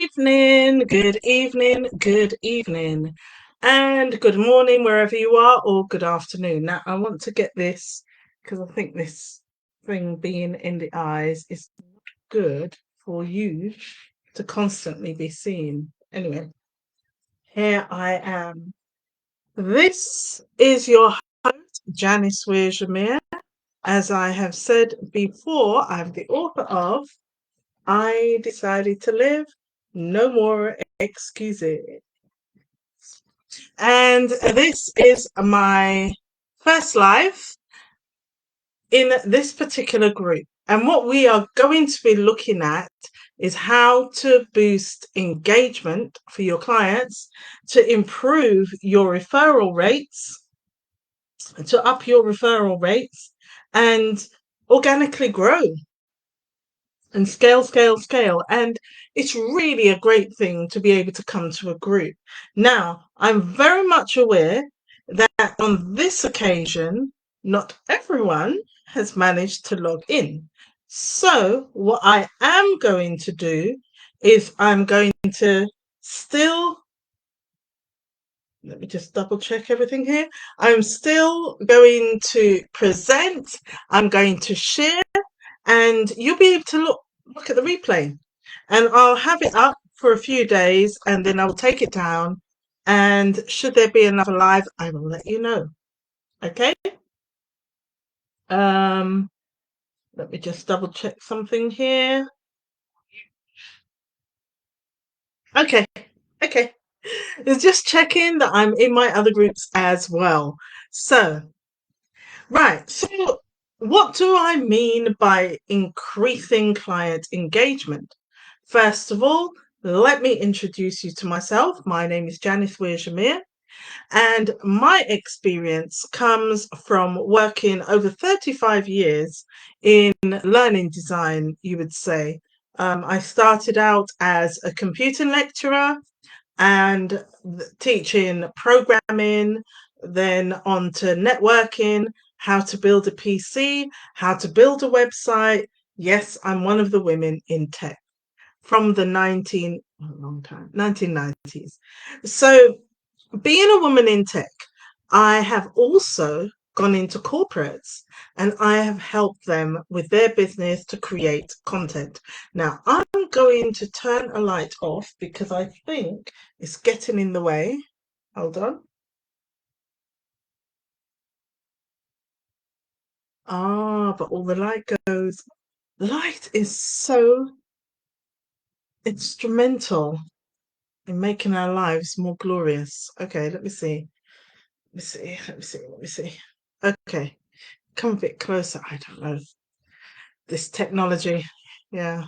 Good evening, good evening, and good morning wherever you are, or good afternoon. Now, I want to get this because I think this thing being in the eyes is good for you to constantly be seen. Anyway, here I am. This is your host, Janice Weir-Germia. As I have said before, I'm the author of I Decided to Live, No More Excuses. And this is my first live in this particular group. And what we are going to be looking at is how to boost engagement for your clients, to improve your referral rates, to up your referral rates, and organically grow and scale. And it's really a great thing to be able to come to a group. Now, I'm very much aware that on this occasion, not everyone has managed to log in. So, what I am going to do is I'm going to still, let me just double check everything here. I'm still going to present, I'm going to share, and you'll be able to look at the replay, and I'll have it up for a few days and then I'll take it down, and should there be another live I will let you know. Okay. um Let me just double check something here. Okay, it's just checking that I'm in my other groups as well. So right, so what do I mean by increasing client engagement? First of all, let me introduce you to myself. My name is Janice Weir-Germia, and my experience comes from working over 35 years in learning design, you would say. I started out as a computing lecturer and teaching programming, then on to networking, how to build a PC, how to build a website. Yes, I'm one of the women in tech from the 1990s. So being a woman in tech, I have also gone into corporates and I have helped them with their business to create content. Now, I'm going to turn a light off because I think it's getting in the way. Hold on. But all the light goes. Light is so instrumental in making our lives more glorious. Okay, let me see. Let me see. Okay, come a bit closer. I don't know. This technology. Yeah.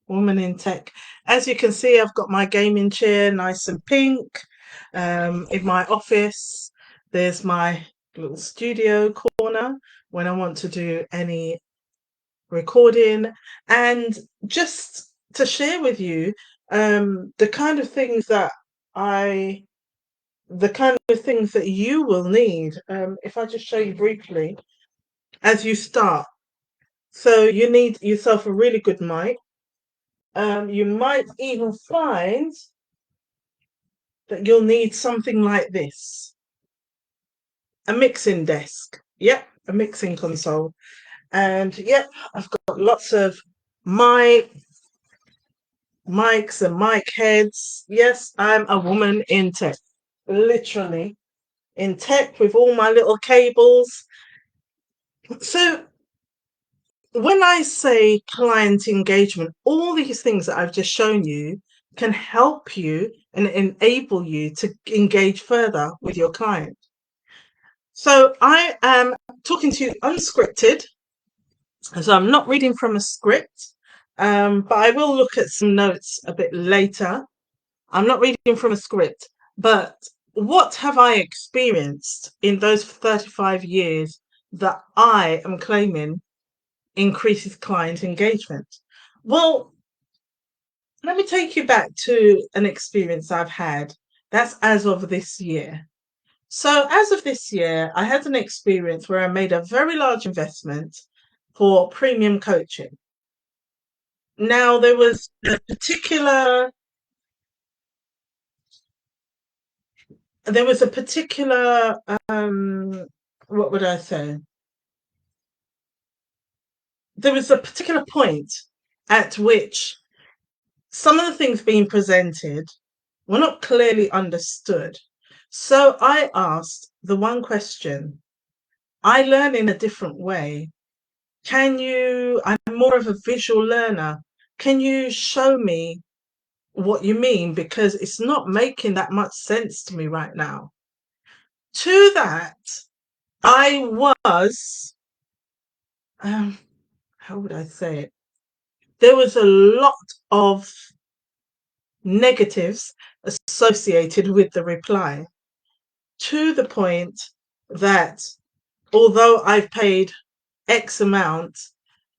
Woman in tech. As you can see, I've got my gaming chair nice and pink. In my office, there's my little studio corner when I want to do any recording. And just to share with you, the kind of things that I the kind of things that you will need. If I just show you briefly as you start. So you need yourself a really good mic. You might even find that you'll need something like this, a mixing desk. Yep, a mixing console. And yep, I've got lots of mics and mic heads. Yes, I'm a woman in tech, literally in tech with all my little cables. So when I say client engagement, all these things that I've just shown you can help you and enable you to engage further with your client. So I am talking to you unscripted, so I'm not reading from a script, but I will look at some notes a bit later. I'm not reading from a script, but what have I experienced in those 35 years that I am claiming increases client engagement? Well, let me take you back to an experience I've had. That's as of this year. So, as of this year, I had an experience where I made a very large investment for premium coaching. Now, there was a particular there was a particular, what would I say? There was a particular point at which some of the things being presented were not clearly understood. So I asked the one question: I learn in a different way. I'm more of a visual learner. Can you show me what you mean? Because it's not making that much sense to me right now. To that, I was, um, how would I say it? There was a lot of negatives associated with the reply, to the point that although I've paid X amount,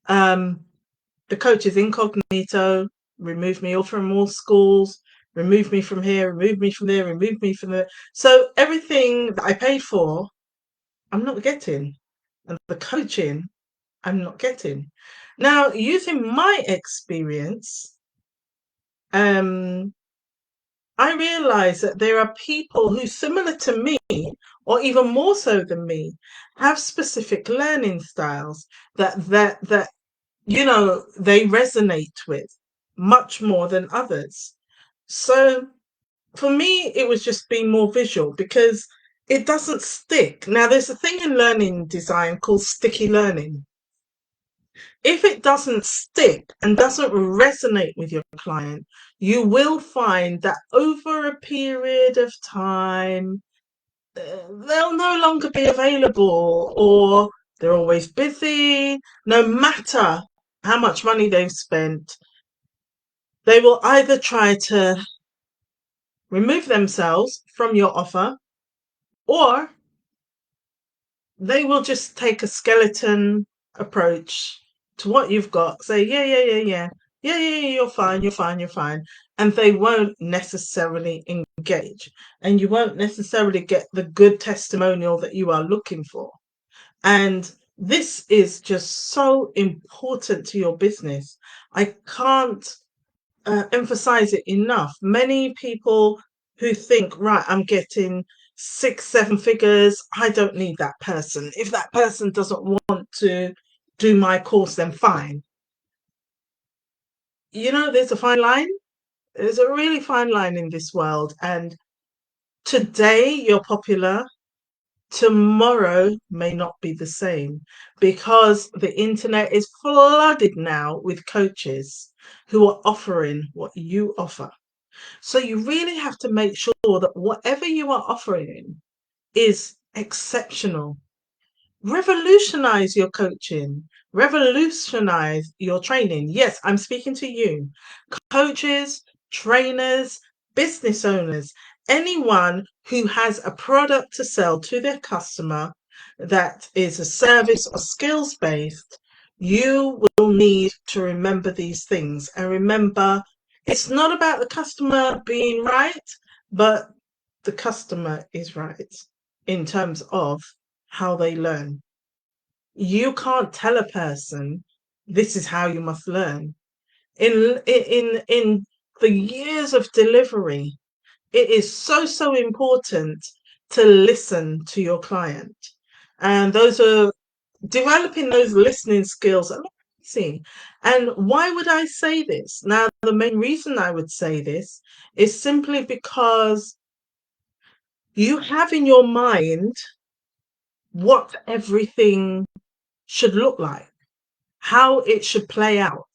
um, the coach is incognito, removed me all from all schools, removed me from here, removed me from there, removed me from there. So everything that I paid for, I'm not getting. And the coaching, I'm not getting. Now, using my experience, um, I realize that there are people who, similar to me, or even more so than me, have specific learning styles that they resonate with much more than others. So for me, it was just being more visual because it doesn't stick. Now, there's a thing in learning design called sticky learning. If it doesn't stick and doesn't resonate with your client, you will find that over a period of time, they'll no longer be available, or they're always busy. No matter how much money they've spent, they will either try to remove themselves from your offer, or they will just take a skeleton approach to what you've got, say, yeah, yeah, yeah, yeah, yeah, yeah, yeah, you're fine, you're fine, you're fine. And they won't necessarily engage. And you won't necessarily get the good testimonial that you are looking for. And this is just so important to your business. I can't emphasize it enough. Many people who think, right, I'm getting 6, 7 figures, I don't need that person. If that person doesn't want to do my course, then fine. There's a fine line. There's a really fine line in this world. And today you're popular, tomorrow may not be the same, because the internet is flooded now with coaches who are offering what you offer. So you really have to make sure that whatever you are offering is exceptional. Revolutionize your coaching, revolutionize your training. Yes, I'm speaking to you, coaches, trainers, business owners, anyone who has a product to sell to their customer that is a service or skills based. You will need to remember these things, and remember, it's not about the customer being right, but the customer is right in terms of how they learn. You can't tell a person this is how you must learn. In the years of delivery, it is so important to listen to your client. And those are developing those listening skills are amazing. And why would I say this? Now, the main reason I would say this is simply because you have in your mind what everything should look like, how it should play out.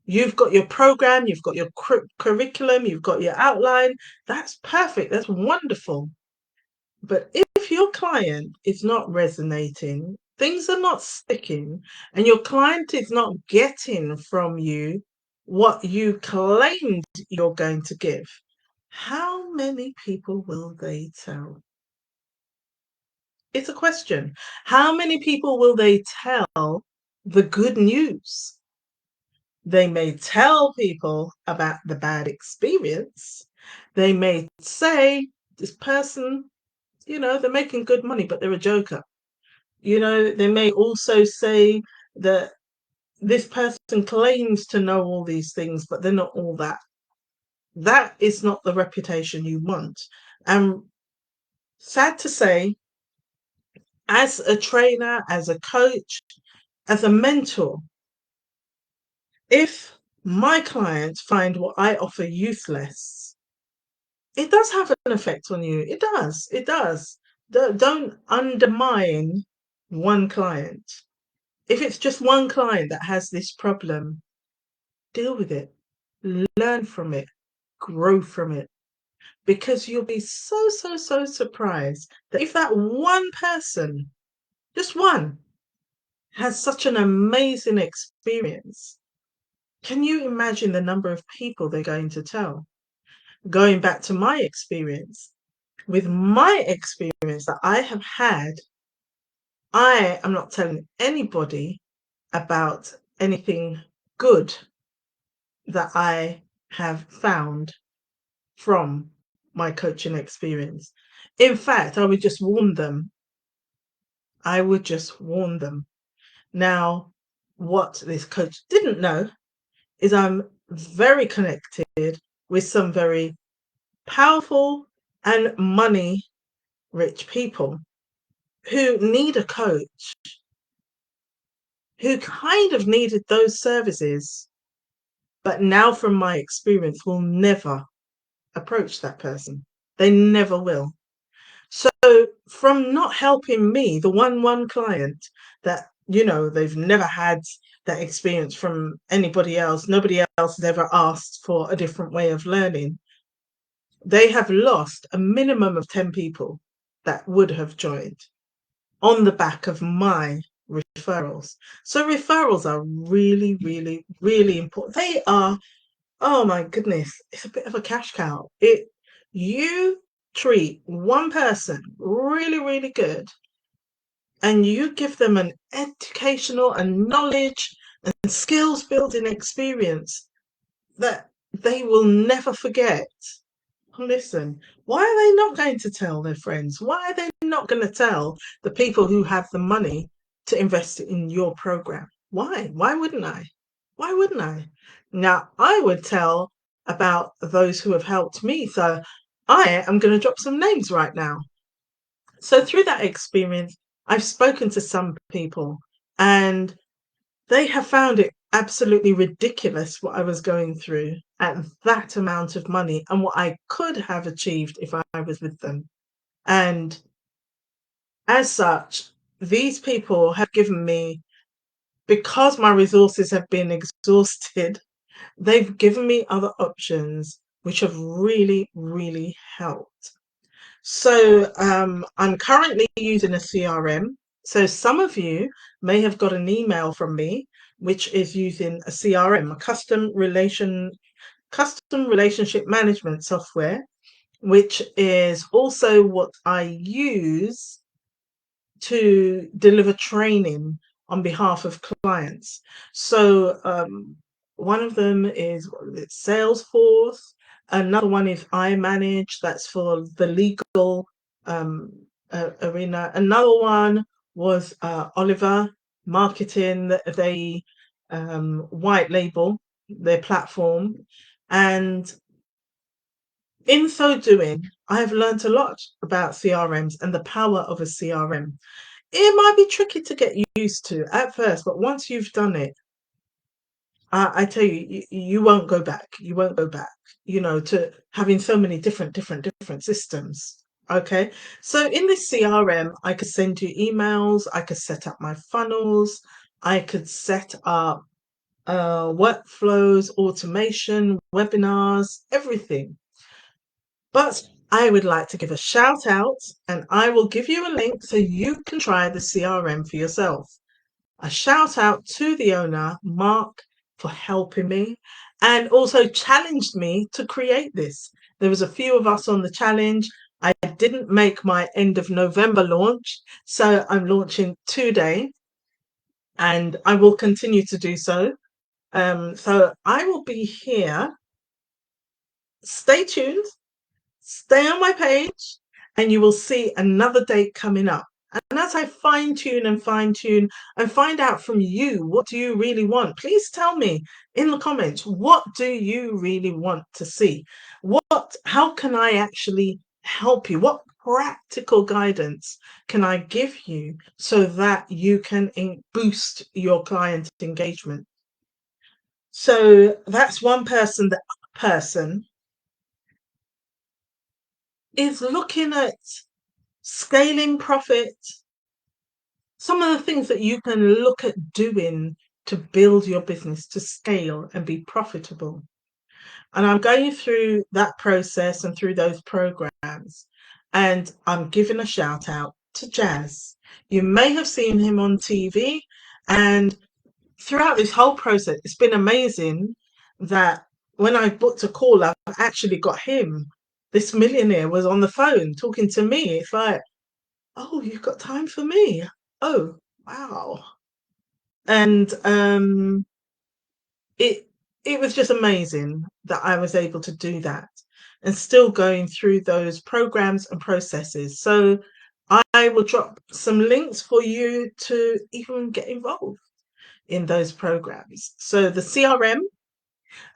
You've got your program, you've got your curriculum, you've got your outline. That's perfect. That's wonderful. But if your client is not resonating, things are not sticking, and your client is not getting from you what you claimed you're going to give, how many people will they tell? It's a question. How many people will they tell the good news? They may tell people about the bad experience. They may say, this person, they're making good money, but they're a joker. They may also say that this person claims to know all these things, but they're not all that. That is not the reputation you want. And sad to say, as a trainer, as a coach, as a mentor, if my clients find what I offer useless, it does have an effect on you. It does. It does. Don't undermine one client. If it's just one client that has this problem, deal with it, learn from it, grow from it, because you'll be so, so, so surprised that if that one person, just one, has such an amazing experience, can you imagine the number of people they're going to tell? Going back to my experience, with my experience that I have had, I am not telling anybody about anything good that I have found from my coaching experience. In fact, I would just warn them. I would just warn them. Now, what this coach didn't know is I'm very connected with some very powerful and money rich people who need a coach, who kind of needed those services, but now from my experience will never approach that person. They never will. So from not helping me, the one client that, they've never had that experience from anybody else, nobody else has ever asked for a different way of learning, they have lost a minimum of 10 people that would have joined on the back of my referrals. So referrals are really, really, really important. They are, oh my goodness, it's a bit of a cash cow. You treat one person really, really good and you give them an educational and knowledge and skills building experience that they will never forget. Listen, why are they not going to tell their friends? Why are they not going to tell the people who have the money to invest in your program? Why? Why wouldn't I? Why wouldn't I? Now, I would tell about those who have helped me. So I am going to drop some names right now. So through that experience, I've spoken to some people and they have found it absolutely ridiculous what I was going through at that amount of money and what I could have achieved if I was with them. And as such, these people have given me, because my resources have been exhausted, they've given me other options which have really, really helped. So I'm currently using a CRM. So some of you may have got an email from me, which is using a CRM, a custom relationship management software, which is also what I use to deliver training on behalf of clients. So one of them is Salesforce. Another one is iManage, that's for the legal arena. Another one was Oliver Marketing. They white label their platform. And in so doing, I have learned a lot about CRMs and the power of a CRM. It might be tricky to get used to at first, but once you've done it, I tell you, you won't go back. You won't go back, to having so many different systems. Okay. So in this CRM, I could send you emails, I could set up my funnels, I could set up workflows, automation, webinars, everything. But I would like to give a shout out and I will give you a link so you can try the CRM for yourself. A shout out to the owner, Mark, for helping me and also challenged me to create this. There was a few of us on the challenge. I didn't make my end of November launch, so I'm launching today and I will continue to do so. So I will be here. Stay tuned. Stay on my page and you will see another date coming up. And as I fine tune and find out from you, what do you really want? Please tell me in the comments, what do you really want to see? How can I actually help you? What practical guidance can I give you so that you can boost your client engagement? So that's one person. The other person is looking at scaling profit, some of the things that you can look at doing to build your business to scale and be profitable. And I'm going through that process and through those programs. And I'm giving a shout out to Jazz. You may have seen him on TV. And throughout this whole process, it's been amazing that when I booked a call, I've actually got him. This millionaire was on the phone talking to me. It's like, oh, you've got time for me. Oh, wow. And it it was just amazing that I was able to do that and still going through those programs and processes. So I will drop some links for you to even get involved in those programs. So the CRM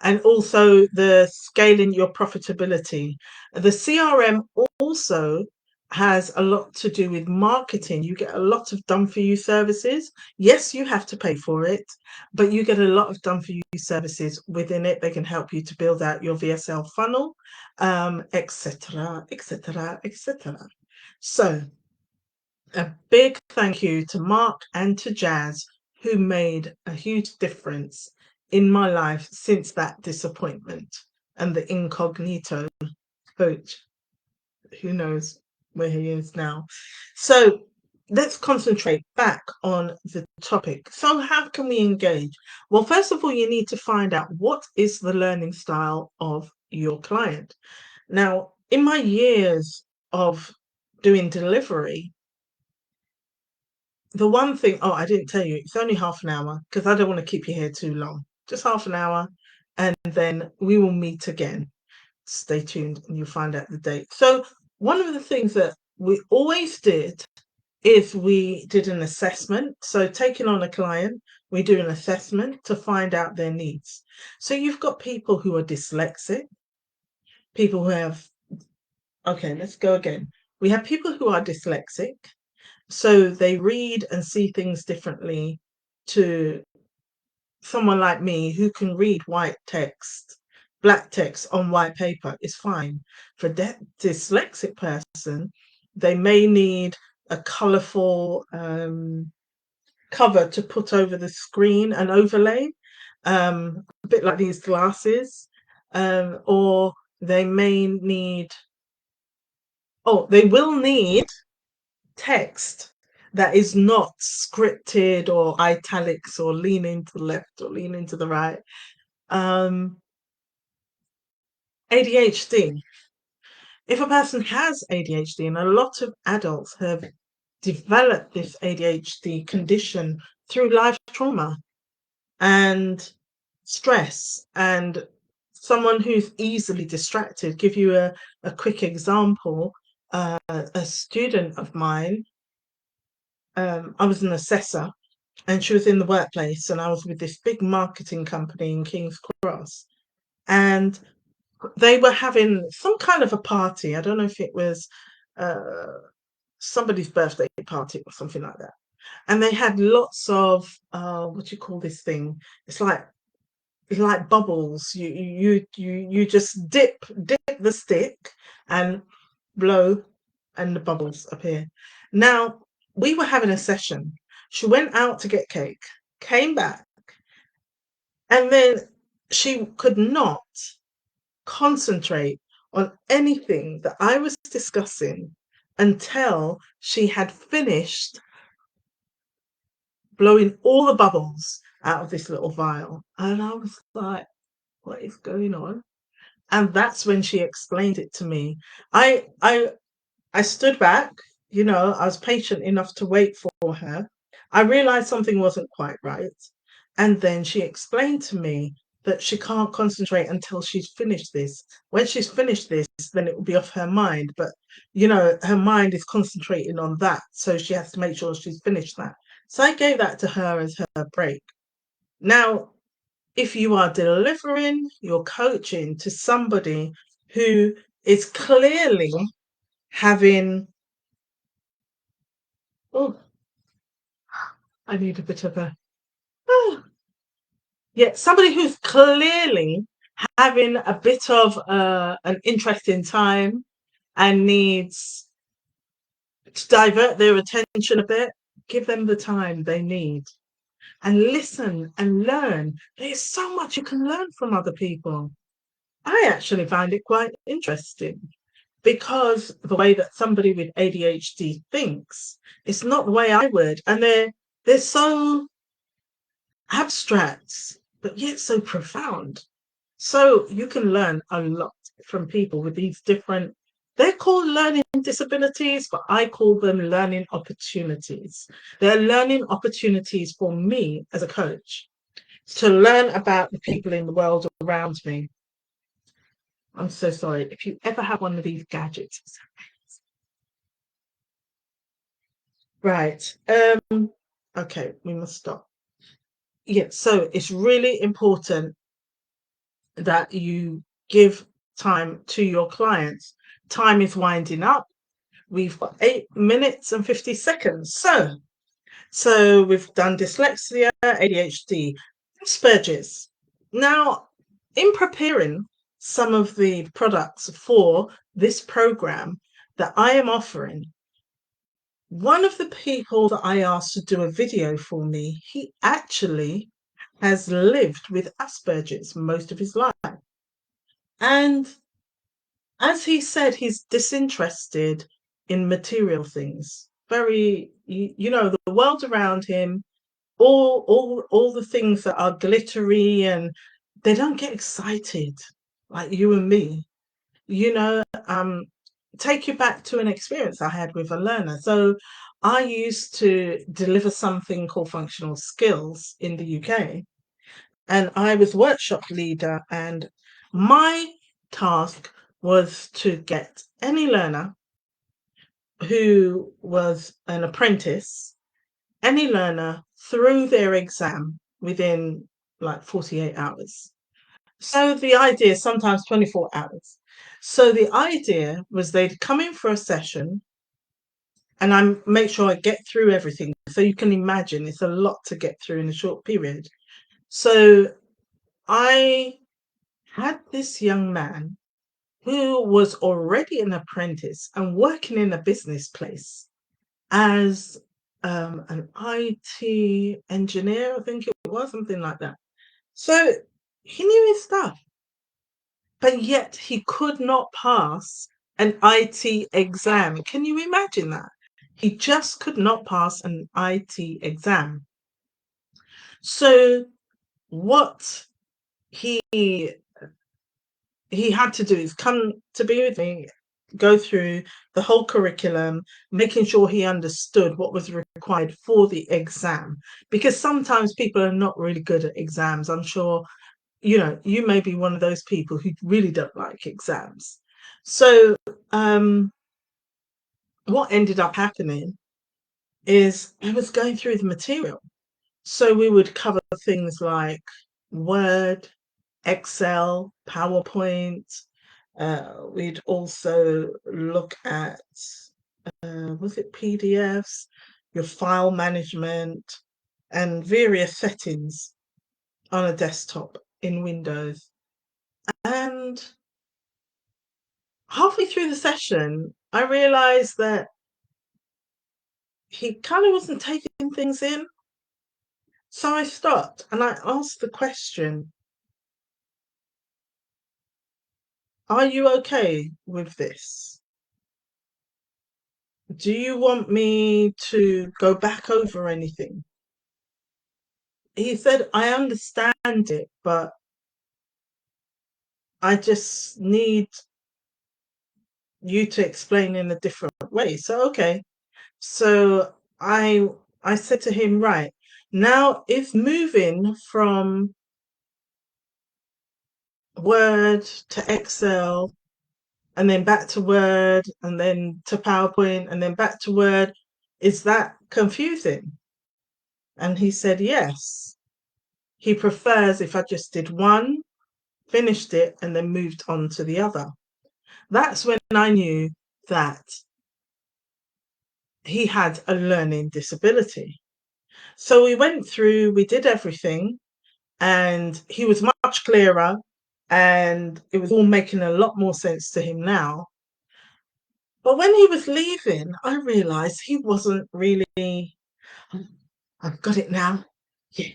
and also the scaling your profitability. The CRM also has a lot to do with marketing. You get a lot of done for you services. Yes, you have to pay for it, but you get a lot of done for you services within it. They can help you to build out your VSL funnel, etc., etc., etc. So a big thank you to Mark and to Jazz, who made a huge difference in my life since that disappointment and the incognito coach. Who knows where he is now? So let's concentrate back on the topic. So, how can we engage? Well, first of all, you need to find out what is the learning style of your client. Now, in my years of doing delivery, the one thing, oh, I didn't tell you, it's only half an hour because I don't want to keep you here too long. Just half an hour, and then we will meet again. Stay tuned and you'll find out the date. So, one of the things that we always did is we did an assessment. So, taking on a client, we do an assessment to find out their needs. So, you've got people who are dyslexic, people who have, okay, let's go again. We have people who are dyslexic, so they read and see things differently to someone like me who can read white text, black text on white paper is fine. For a dyslexic person, they may need a colourful cover to put over the screen, an overlay, a bit like these glasses, or they may need, oh, they will need text that is not scripted or italics or leaning to the left or leaning to the right. ADHD. If a person has ADHD, and a lot of adults have developed this ADHD condition through life trauma and stress, and someone who's easily distracted. Give you a quick example. A student of mine, I was an assessor, and she was in the workplace, and I was with this big marketing company in King's Cross, and they were having some kind of a party. I don't know if it was uh, somebody's birthday party or something like that. And they had lots of what do you call this thing? It's like bubbles. You just dip the stick and blow, and the bubbles appear. Now we were having a session. She went out to get cake, came back, and then she could not concentrate on anything that I was discussing until she had finished blowing all the bubbles out of this little vial. And I was like, what is going on? And that's when she explained it to me. I stood back, I was patient enough to wait for her. I realized something wasn't quite right. And then she explained to me that she can't concentrate until she's finished this. When she's finished this, then it will be off her mind. But, her mind is concentrating on that. So she has to make sure she's finished that. So I gave that to her as her break. Now, if you are delivering your coaching to somebody who is clearly having, oh, I need a bit of a, oh, yeah, somebody who's clearly having a bit of an interesting time and needs to divert their attention a bit, give them the time they need and listen and learn. There's so much you can learn from other people. I actually find it quite interesting because the way that somebody with ADHD thinks, it's not the way I would. And they're so abstract, but yet so profound. So you can learn a lot from people with these different, they're called learning disabilities, but I call them learning opportunities. They're learning opportunities for me as a coach to learn about the people in the world around me. I'm so sorry. If you ever have one of these gadgets, right. Okay, we must stop. Yeah, so it's really important that you give time to your clients. Time is winding up. We've got 8 minutes and 50 seconds. So we've done dyslexia, ADHD, Asperger's. Now, in preparing some of the products for this program that I am offering, one of the people that I asked to do a video for me, he actually has lived with Asperger's most of his life. And as he said, he's disinterested in material things. Very, the world around him, all the things that are glittery, and they don't get excited like you and me. You know, take you back to an experience I had with a learner. So I used to deliver something called functional skills in the UK, and I was workshop leader, and my task was to get any learner who was an apprentice, any learner through their exam within like 48 hours. So the idea, sometimes 24 hours. So the idea was they'd come in for a session and I make sure I get through everything. So you can imagine it's a lot to get through in a short period. So I had this young man who was already an apprentice and working in a business place as an IT engineer, I think it was, something like that. So he knew his stuff, but yet he could not pass an IT exam. Can you imagine that? He just could not pass an IT exam. So what he had to do is come to be with me, go through the whole curriculum, making sure he understood what was required for the exam. Because sometimes people are not really good at exams. I'm sure, you may be one of those people who really don't like exams. So what ended up happening is I was going through the material. So we would cover things like Word, Excel, PowerPoint. We'd also look at, was it PDFs, your file management, and various settings on a desktop in Windows. And halfway through the session, I realized that he kind of wasn't taking things in. So I stopped and I asked the question, are you okay with this? Do you want me to go back over anything? He said, I understand it, but I just need you to explain in a different way. So, okay. So I said to him, right, now if moving from Word to Excel and then back to Word and then to PowerPoint and then back to Word, is that confusing? And he said, yes. He prefers if I just did one, finished it, and then moved on to the other. That's when I knew that he had a learning disability. So we did everything, and he was much clearer, and it was all making a lot more sense to him now. But when he was leaving, I realized he wasn't really, I've got it now. Yeah.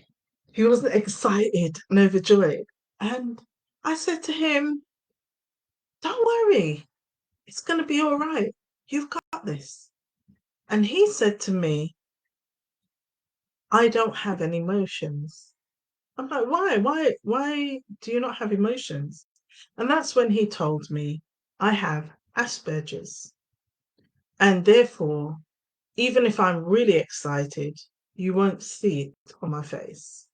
He wasn't excited and overjoyed. And I said to him, don't worry, it's going to be all right. You've got this. And he said to me, I don't have any emotions. I'm like, why? Why do you not have emotions? And that's when he told me, I have Asperger's. And therefore, even if I'm really excited, you won't see it on my face.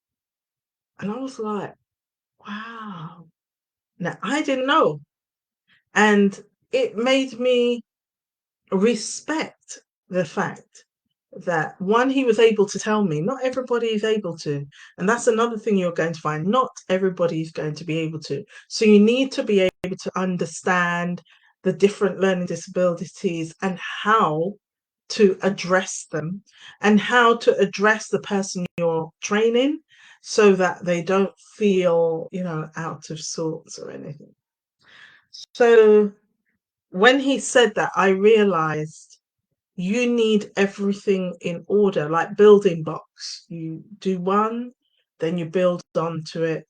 And I was like, wow. Now, I didn't know. And it made me respect the fact that, one, he was able to tell me. Not everybody is able to. And that's another thing you're going to find. Not everybody is going to be able to. So you need to be able to understand the different learning disabilities and how to address them, and how to address the person you're training so that they don't feel, out of sorts or anything. So when he said that, I realized you need everything in order, like building blocks. You do one, then you build onto it,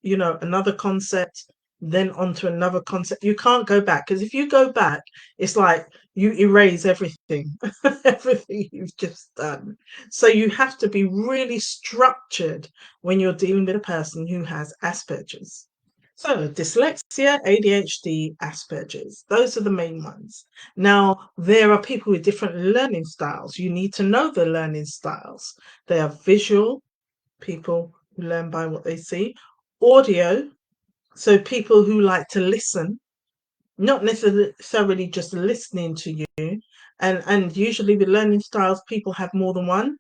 another concept, then onto another concept. You can't go back, because if you go back, it's like you erase everything, everything you've just done. So you have to be really structured when you're dealing with a person who has Asperger's. So dyslexia, ADHD, Asperger's, those are the main ones. Now, there are people with different learning styles. You need to know the learning styles. They are visual, people who learn by what they see; audio, so people who like to listen, not necessarily just listening to you. And usually with learning styles, people have more than one,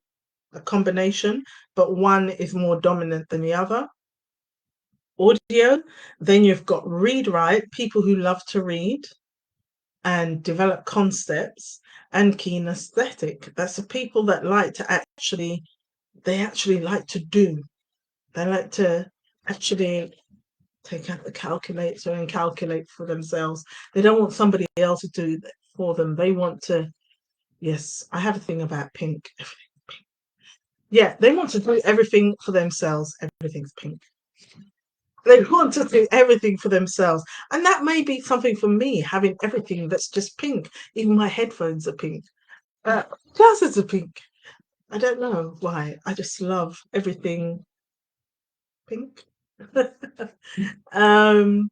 a combination, but one is more dominant than the other. Audio, then you've got read write, people who love to read and develop concepts; and kinesthetic, that's the people that like to actually like to do. They like to actually take out the calculator and calculate for themselves. They don't want somebody else to do that for them. They want to, yes, I have a thing about pink. Yeah, they want to do everything for themselves. Everything's pink. They want to do everything for themselves. And that may be something for me, having everything that's just pink. Even my headphones are pink. Glasses are pink. I don't know why. I just love everything pink. um,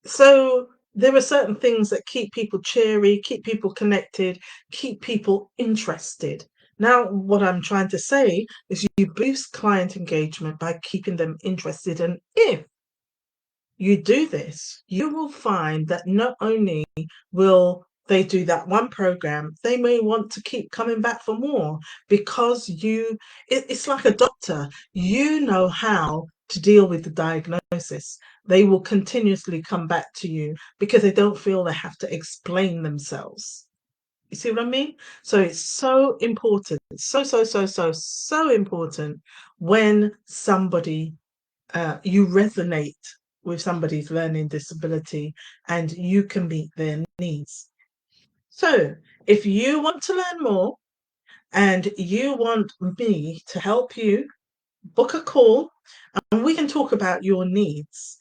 so there are certain things that keep people cheery, keep people connected, keep people interested. Now, what I'm trying to say is you boost client engagement by keeping them interested. And if you do this, you will find that not only will they do that one program, they may want to keep coming back for more, because it's like a doctor. You know how to deal with the diagnosis. They will continuously come back to you because they don't feel they have to explain themselves. You see what I mean? So it's so important. So important when you resonate with somebody's learning disability and you can meet their needs. So if you want to learn more and you want me to help you, book a call and we can talk about your needs.